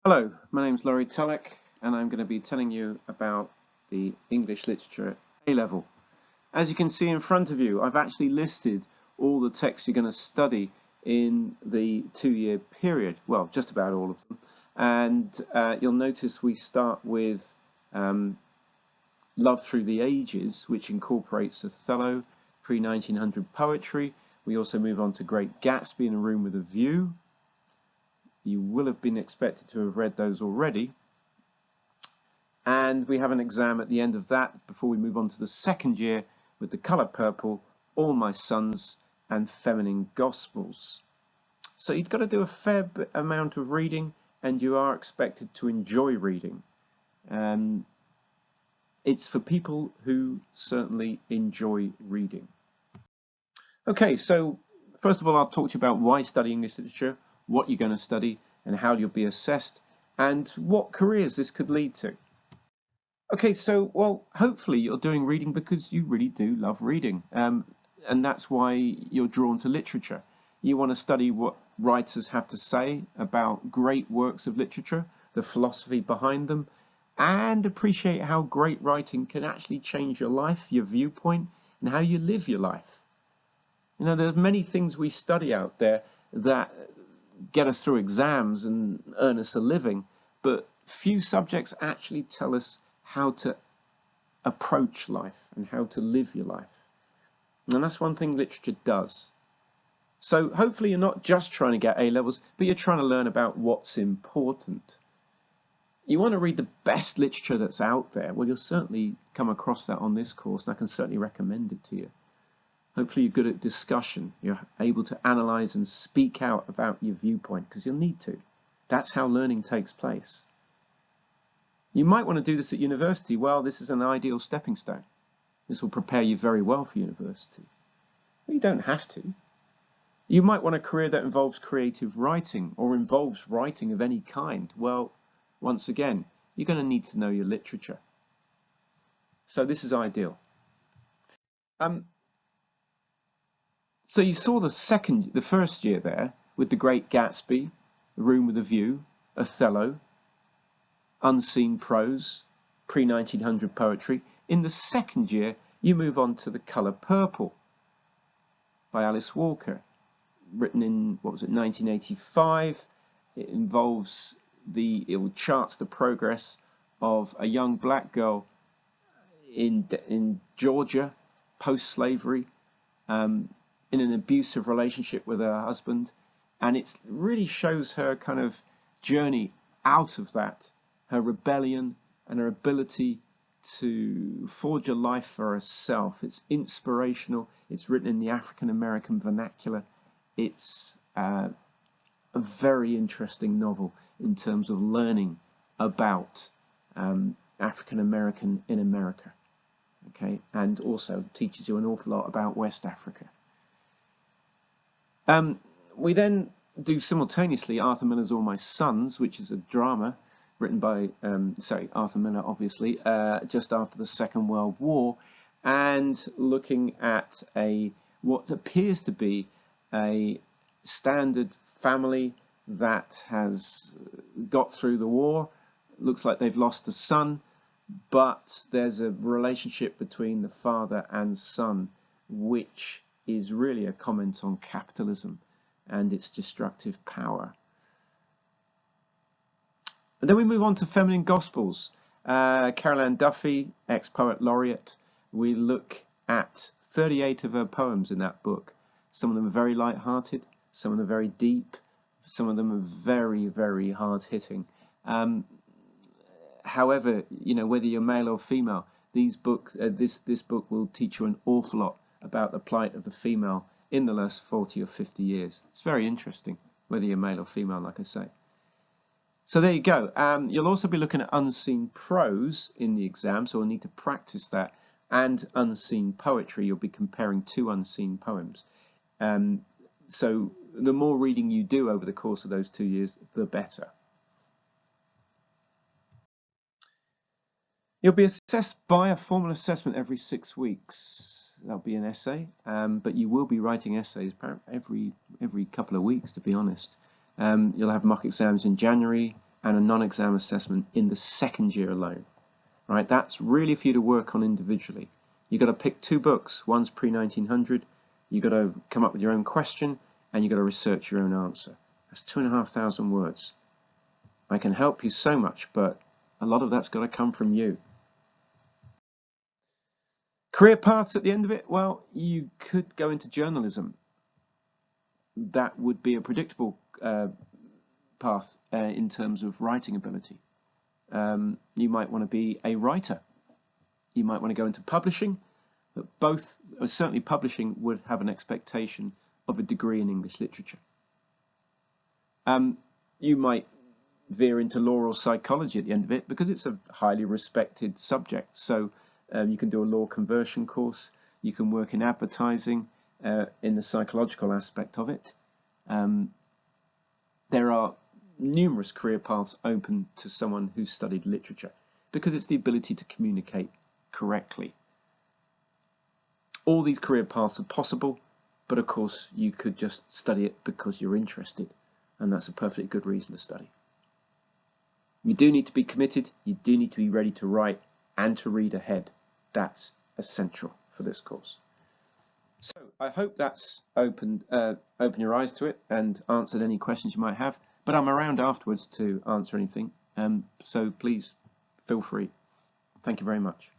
Hello, my name is Laurie Tullock, and I'm going to be telling you about the English literature at A-level. As you can see in front of you, I've actually listed all the texts you're going to study in the 2-year period. Well, just about all of them. And you'll notice we start with Love Through the Ages, which incorporates Othello, pre-1900 poetry. We also move on to Great Gatsby and A Room with a View. You will have been expected to have read those already. And we have an exam at the end of that before we move on to the second year with The Colour Purple, All My Sons, and Feminine Gospels. So you've got to do a fair amount of reading, and you are expected to enjoy reading. It's for people who certainly enjoy reading. Okay, so first of all, I'll talk to you about why study English literature, what you're going to study, and how you'll be assessed, and what careers this could lead to. Okay, so, well, hopefully you're doing reading because you really do love reading, and that's why you're drawn to literature. You want to study what writers have to say about great works of literature, the philosophy behind them, and appreciate how great writing can actually change your life, your viewpoint, and how you live your life. You know, there's many things we study out there that get us through exams and earn us a living, but few subjects actually tell us how to approach life and how to live your life. And that's one thing literature does. So hopefully you're not just trying to get A-levels, but you're trying to learn about what's important. You want to read the best literature that's out there. Well, you'll certainly come across that on this course, and I can certainly recommend it to you. Hopefully you're good at discussion. You're able to analyze and speak out about your viewpoint, because you'll need to. That's how learning takes place. You might want to do this at university. Well, this is an ideal stepping stone. This will prepare you very well for university. But you don't have to. You might want a career that involves creative writing or involves writing of any kind. Well, once again, you're going to need to know your literature. So this is ideal. So you saw the first year there with The Great Gatsby, A Room with a View, Othello, Unseen Prose, pre-1900 poetry. In the second year, you move on to The Colour Purple by Alice Walker, written in, 1985. It charts the progress of a young black girl in Georgia, post-slavery, in an abusive relationship with her husband, and it really shows her kind of journey out of that, her rebellion and her ability to forge a life for herself. It's inspirational. It's written in the African American vernacular. It's a very interesting novel in terms of learning about African American in America. Okay, and also teaches you an awful lot about West Africa. We then do simultaneously Arthur Miller's All My Sons, which is a drama written by, Arthur Miller, obviously, just after the Second World War, and looking at what appears to be a standard family that has got through the war. Looks like they've lost a son, but there's a relationship between the father and son, which is really a comment on capitalism and its destructive power. And then we move on to Feminine Gospels. Carol Ann Duffy, ex-poet laureate. We look at 38 of her poems in that book. Some of them are very light-hearted, some of them are very deep, some of them are very, very hard-hitting. However, you know, whether you're male or female, this book will teach you an awful lot about the plight of the female in the last 40 or 50 years. It's very interesting, whether you're male or female, like I say. So there you go. You'll also be looking at unseen prose in the exam, so we'll need to practice that, and unseen poetry. You'll be comparing two unseen poems. So the more reading you do over the course of those 2 years, the better. You'll be assessed by a formal assessment every 6 weeks. That'll be an essay, but you will be writing essays every couple of weeks, to be honest. You'll have mock exams in January and a non-exam assessment in the second year alone. Right, that's really for you to work on individually. You've got to pick 2 books. One's pre-1900. You've got to come up with your own question, and you've got to research your own answer. That's 2,500 words. I can help you so much, but a lot of that's got to come from you. Career paths at the end of it, well, you could go into journalism. That would be a predictable path in terms of writing ability. You might want to be a writer. You might want to go into publishing, but both, certainly publishing, would have an expectation of a degree in English literature. You might veer into law or psychology at the end of it because it's a highly respected subject. So you can do a law conversion course. You can work in advertising in the psychological aspect of it. There are numerous career paths open to someone who's studied literature because it's the ability to communicate correctly. All these career paths are possible, but of course you could just study it because you're interested, and that's a perfectly good reason to study. You do need to be committed, you do need to be ready to write and to read ahead. That's essential for this course. So I hope that's opened your eyes to it and answered any questions you might have, but I'm around afterwards to answer anything, so please feel free. Thank you very much.